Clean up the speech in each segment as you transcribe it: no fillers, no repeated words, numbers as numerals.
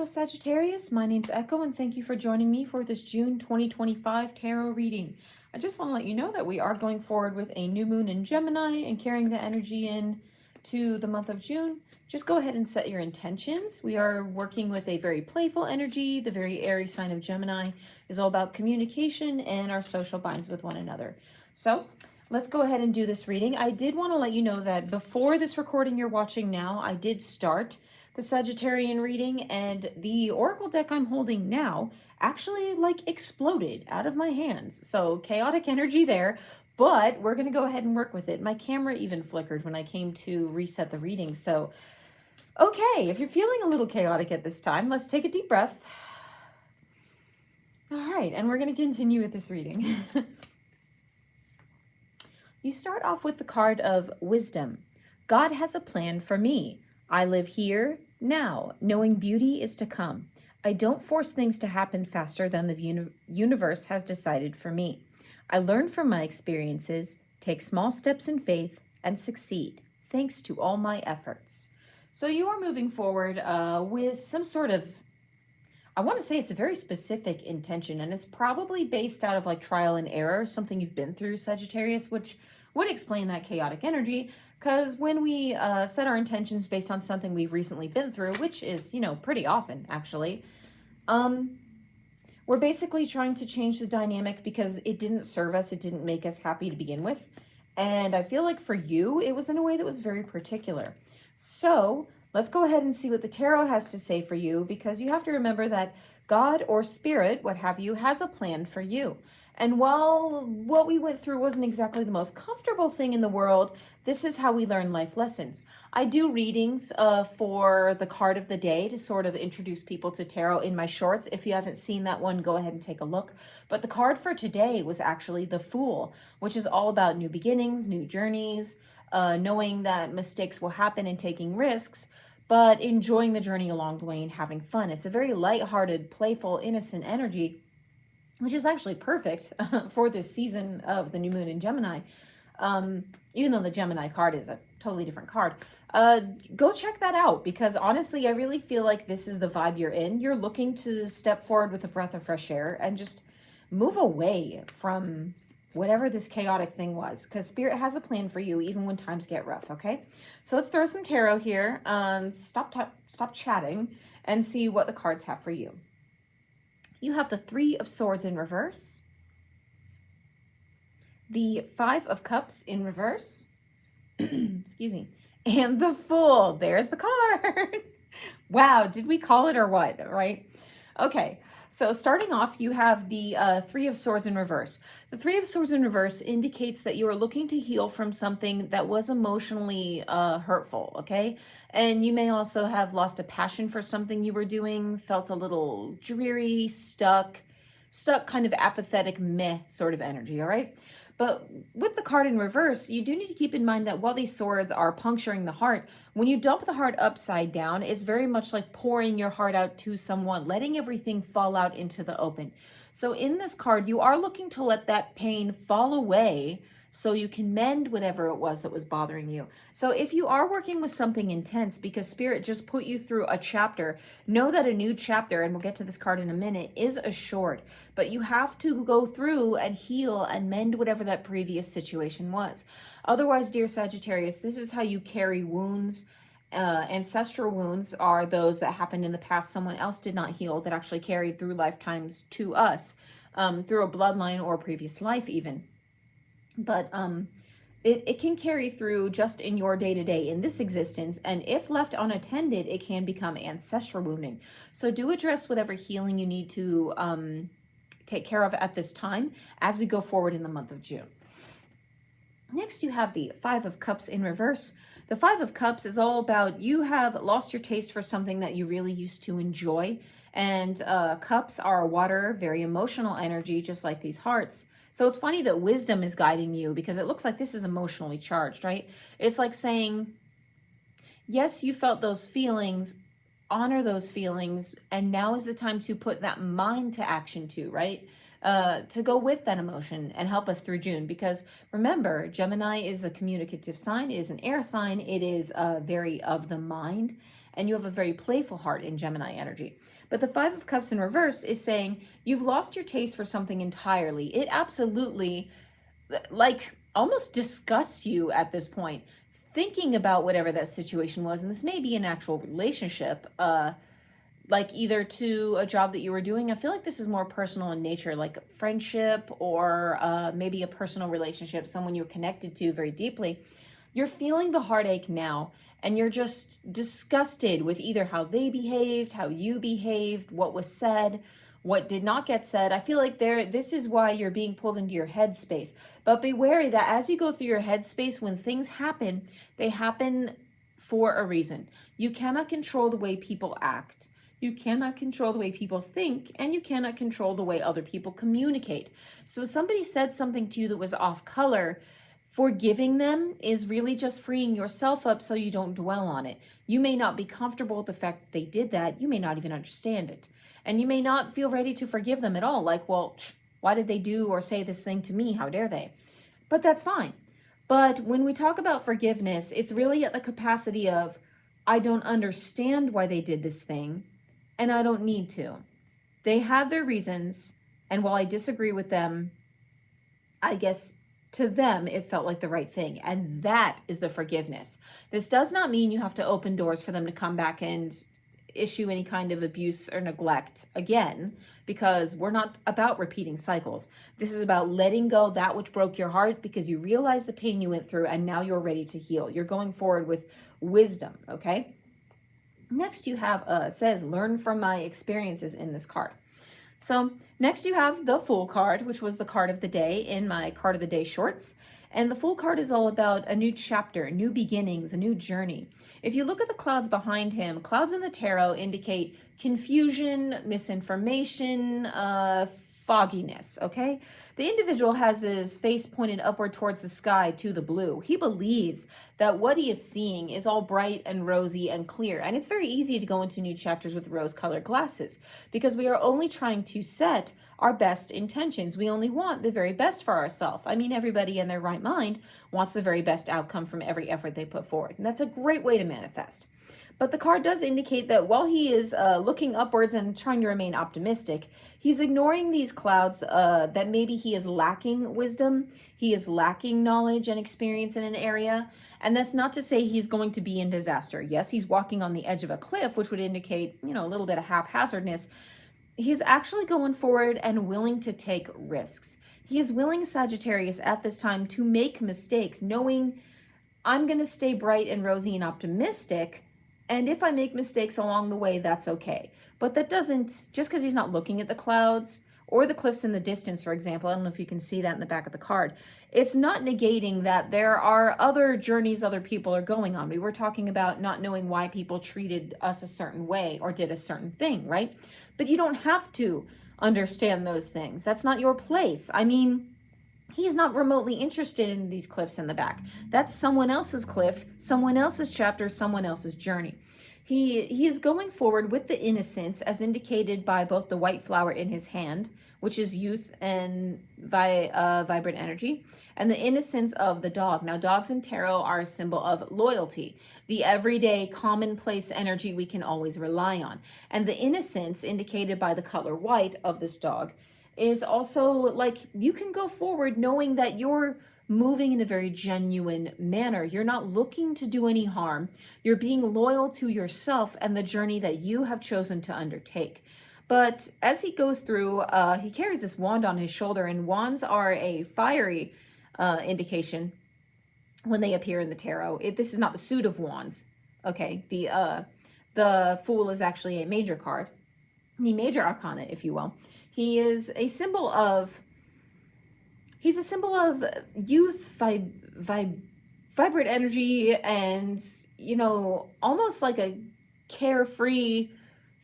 Sagittarius. My name's Echo, and thank you for joining me for this June 2025 tarot reading. I just want to let you know that we are going forward with a new moon in Gemini and carrying the energy in to the month of June. Just go ahead and set your intentions. We are working with a very playful energy. The very airy sign of Gemini is all about communication and our social binds with one another. So let's go ahead and do this reading. I did want to let you know that before this recording you're watching now, I did start the Sagittarian reading, and the oracle deck I'm holding now actually exploded out of my hands. So chaotic energy there, but we're going to go ahead and work with it. My camera even flickered when I came to reset the reading. So, okay, if you're feeling a little chaotic at this time, let's take a deep breath. All right, and we're going to continue with this reading. You start off with the card of Wisdom. God has a plan for me. I live here, now, knowing beauty is to come. I don't force things to happen faster than the universe has decided for me. I learn from my experiences, take small steps in faith, and succeed, thanks to all my efforts. So you are moving forward with some sort of, I want to say it's a very specific intention, and it's probably based out of trial and error, something you've been through, Sagittarius, which would explain that chaotic energy. Because when we set our intentions based on something we've recently been through, which is, pretty often, actually, we're basically trying to change the dynamic because it didn't serve us. It didn't make us happy to begin with. And I feel like for you, it was in a way that was very particular. So let's go ahead and see what the tarot has to say for you, because you have to remember that God or spirit, what have you, has a plan for you. And while what we went through wasn't exactly the most comfortable thing in the world, this is how we learn life lessons. I do readings for the card of the day to sort of introduce people to tarot in my shorts. If you haven't seen that one, go ahead and take a look. But the card for today was actually the Fool, which is all about new beginnings, new journeys, knowing that mistakes will happen and taking risks, but enjoying the journey along the way and having fun. It's a very lighthearted, playful, innocent energy, which is actually perfect for this season of the new moon in Gemini. Even though the Gemini card is a totally different card. Go check that out, because honestly, I really feel like this is the vibe you're in. You're looking to step forward with a breath of fresh air and just move away from whatever this chaotic thing was, because Spirit has a plan for you even when times get rough, okay? So let's throw some tarot here and stop chatting and see what the cards have for you. You have the Three of Swords in reverse, the Five of Cups in reverse, excuse me, and the Fool. There's the card. Wow, did we call it or what, right? Okay, so starting off, you have the Three of Swords in reverse. The Three of Swords in reverse indicates that you are looking to heal from something that was emotionally hurtful, okay? And you may also have lost a passion for something you were doing, felt a little dreary, stuck kind of apathetic, meh sort of energy, all right? But with the card in reverse, you do need to keep in mind that while these swords are puncturing the heart, when you dump the heart upside down, it's very much like pouring your heart out to someone, letting everything fall out into the open. So in this card, you are looking to let that pain fall away so you can mend whatever it was that was bothering you. So if you are working with something intense because Spirit just put you through a chapter, know that a new chapter, and we'll get to this card in a minute, is assured. But you have to go through and heal and mend whatever that previous situation was. Otherwise, dear Sagittarius, this is how you carry wounds. Ancestral wounds are those that happened in the past someone else did not heal, that actually carried through lifetimes to us, through a bloodline or previous life even. But it can carry through just in your day-to-day in this existence, and if left unattended, it can become ancestral wounding. So do address whatever healing you need to take care of at this time as we go forward in the month of June. Next, you have the Five of Cups in reverse. The Five of Cups is all about you have lost your taste for something that you really used to enjoy, and cups are water, very emotional energy, just like these hearts. So it's funny that Wisdom is guiding you, because it looks like this is emotionally charged, right? It's like saying, yes, you felt those feelings, honor those feelings, and now is the time to put that mind to action too, right? To go with that emotion and help us through June. Because remember, Gemini is a communicative sign, it is an air sign, it is very of the mind, and you have a very playful heart in Gemini energy. But the Five of Cups in reverse is saying you've lost your taste for something entirely. It absolutely, like, almost disgusts you at this point, thinking about whatever that situation was. And this may be an actual relationship, like either to a job that you were doing. I feel like this is more personal in nature, like friendship or maybe a personal relationship, someone you're connected to very deeply. You're feeling the heartache now, and you're just disgusted with either how they behaved, how you behaved, what was said, what did not get said. I feel like this is why you're being pulled into your headspace. But be wary that as you go through your headspace, when things happen, they happen for a reason. You cannot control the way people act. You cannot control the way people think, and you cannot control the way other people communicate. So if somebody said something to you that was off color, forgiving them is really just freeing yourself up so you don't dwell on it. You may not be comfortable with the fact that they did that. You may not even understand it. And you may not feel ready to forgive them at all. Like, well, why did they do or say this thing to me? How dare they? But that's fine. But when we talk about forgiveness, it's really at the capacity of, I don't understand why they did this thing, and I don't need to. They had their reasons, and while I disagree with them, I guess to them it felt like the right thing, and that is the forgiveness. This does not mean you have to open doors for them to come back and issue any kind of abuse or neglect again, because we're not about repeating cycles. This is about letting go that which broke your heart, because you realize the pain you went through, and now you're ready to heal. You're going forward with wisdom, okay? Next you have, says, learn from my experiences in this card. So next you have the Fool card, which was the card of the day in my card of the day shorts. And the Fool card is all about a new chapter, new beginnings, a new journey. If you look at the clouds behind him, clouds in the tarot indicate confusion, misinformation, fogginess, okay? The individual has his face pointed upward towards the sky to the blue. He believes that what he is seeing is all bright and rosy and clear. And it's very easy to go into new chapters with rose-colored glasses, because we are only trying to set our best intentions. We only want the very best for ourselves. I mean, everybody in their right mind wants the very best outcome from every effort they put forward. And that's a great way to manifest. But the card does indicate that while he is looking upwards and trying to remain optimistic, he's ignoring these clouds that maybe he is lacking wisdom, he is lacking knowledge and experience in an area. And that's not to say he's going to be in disaster. Yes, he's walking on the edge of a cliff, which would indicate, a little bit of haphazardness. He's actually going forward and willing to take risks. He is willing, Sagittarius, at this time to make mistakes, knowing I'm going to stay bright and rosy and optimistic. And if I make mistakes along the way, that's okay. But that doesn't, just because he's not looking at the clouds or the cliffs in the distance, for example, I don't know if you can see that in the back of the card, it's not negating that there are other journeys other people are going on. We were talking about not knowing why people treated us a certain way or did a certain thing, right? But you don't have to understand those things. That's not your place. I mean, he's not remotely interested in these cliffs in the back. That's someone else's cliff, someone else's chapter, someone else's journey. He is going forward with the innocence as indicated by both the white flower in his hand, which is youth and vibrant energy, and the innocence of the dog. Now, dogs in tarot are a symbol of loyalty, the everyday commonplace energy we can always rely on. And the innocence indicated by the color white of this dog is also like you can go forward knowing that you're moving in a very genuine manner. You're not looking to do any harm. You're being loyal to yourself and the journey that you have chosen to undertake. But as he goes through, he carries this wand on his shoulder, and wands are a fiery indication when they appear in the tarot. This is not the suit of wands. Okay, the Fool is actually a major card, the major arcana, if you will. He is a symbol of, he's a symbol of youth, vibrant energy, and, almost like a carefree,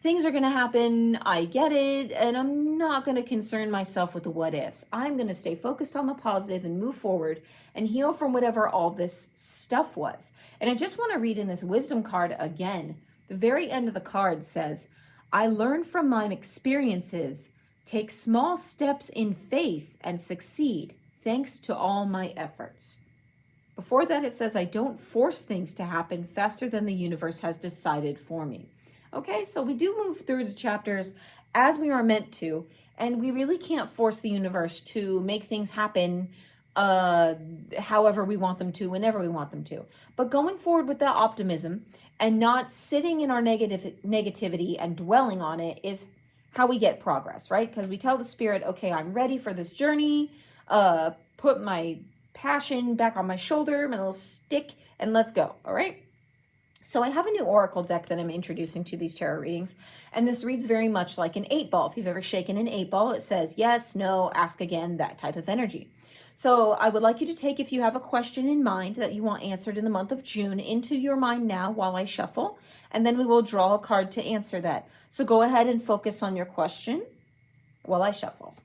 things are going to happen, I get it, and I'm not going to concern myself with the what ifs. I'm going to stay focused on the positive and move forward and heal from whatever all this stuff was. And I just want to read in this wisdom card again. The very end of the card says, I learn from my experiences, take small steps in faith and succeed, thanks to all my efforts. Before that, it says, I don't force things to happen faster than the universe has decided for me. Okay, so we do move through the chapters as we are meant to, and we really can't force the universe to make things happen however we want them to, whenever we want them to. But going forward with that optimism and not sitting in our negativity and dwelling on it is how we get progress, right? Because we tell the spirit, okay, I'm ready for this journey. Put my passion back on my shoulder, my little stick, and let's go. All right. So I have a new oracle deck that I'm introducing to these tarot readings, and this reads very much like an 8-ball. If you've ever shaken an 8-ball, it says yes, no, ask again, that type of energy. So I would like you to take, if you have a question in mind that you want answered in the month of June, into your mind now while I shuffle, and then we will draw a card to answer that. So go ahead and focus on your question while I shuffle.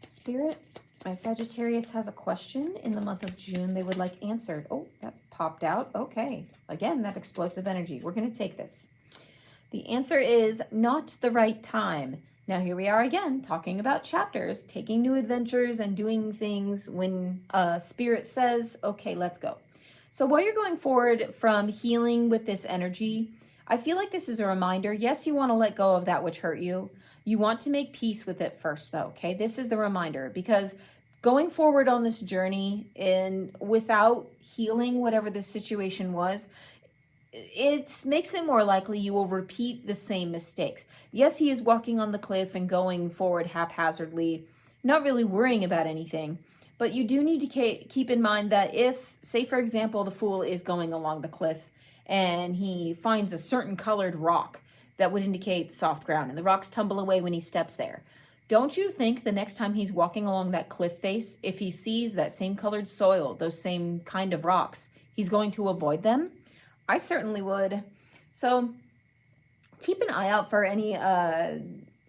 Spirit, my Sagittarius has a question in the month of June they would like answered. Oh, that popped out. Okay. Again, that explosive energy. We're going to take this. The answer is not the right time. Now, here we are again, talking about chapters, taking new adventures and doing things when Spirit says, okay, let's go. So while you're going forward from healing with this energy, I feel like this is a reminder. Yes, you want to let go of that which hurt you. You want to make peace with it first, though, okay? This is the reminder, because going forward on this journey and without healing whatever the situation was, it makes it more likely you will repeat the same mistakes. Yes, he is walking on the cliff and going forward haphazardly, not really worrying about anything, but you do need to keep in mind that if, say for example, the Fool is going along the cliff and he finds a certain colored rock that would indicate soft ground, and the rocks tumble away when he steps there. Don't you think the next time he's walking along that cliff face, if he sees that same colored soil, those same kind of rocks, he's going to avoid them? I certainly would. So keep an eye out for any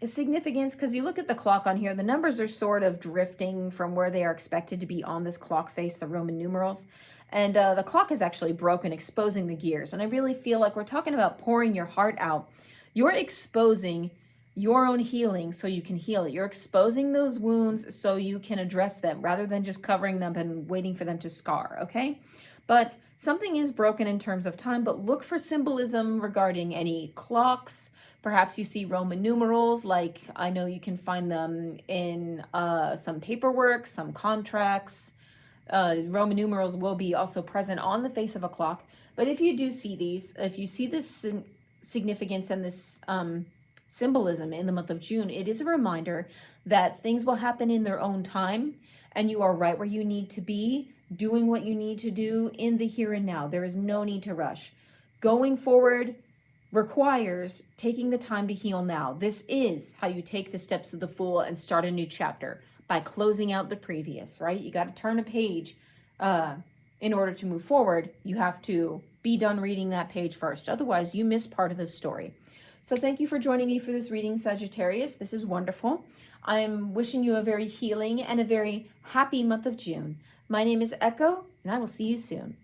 significance, because you look at the clock on here, the numbers are sort of drifting from where they are expected to be on this clock face, the Roman numerals. And the clock is actually broken, exposing the gears. And I really feel like we're talking about pouring your heart out. You're exposing your own healing so you can heal it. You're exposing those wounds so you can address them rather than just covering them and waiting for them to scar, okay? But something is broken in terms of time, but look for symbolism regarding any clocks. Perhaps you see Roman numerals, like I know you can find them in some paperwork, some contracts. Roman numerals will be also present on the face of a clock. But if you do see these, if you see this significance and this symbolism in the month of June, it is a reminder that things will happen in their own time, and you are right where you need to be, doing what you need to do in the here and now. There is no need to rush. Going forward requires taking the time to heal now. This is how you take the steps of the Fool and start a new chapter, by closing out the previous, right? You got to turn a page in order to move forward. You have to be done reading that page first. Otherwise, you miss part of the story. So thank you for joining me for this reading, Sagittarius. This is wonderful. I'm wishing you a very healing and a very happy month of June. My name is Echo, and I will see you soon.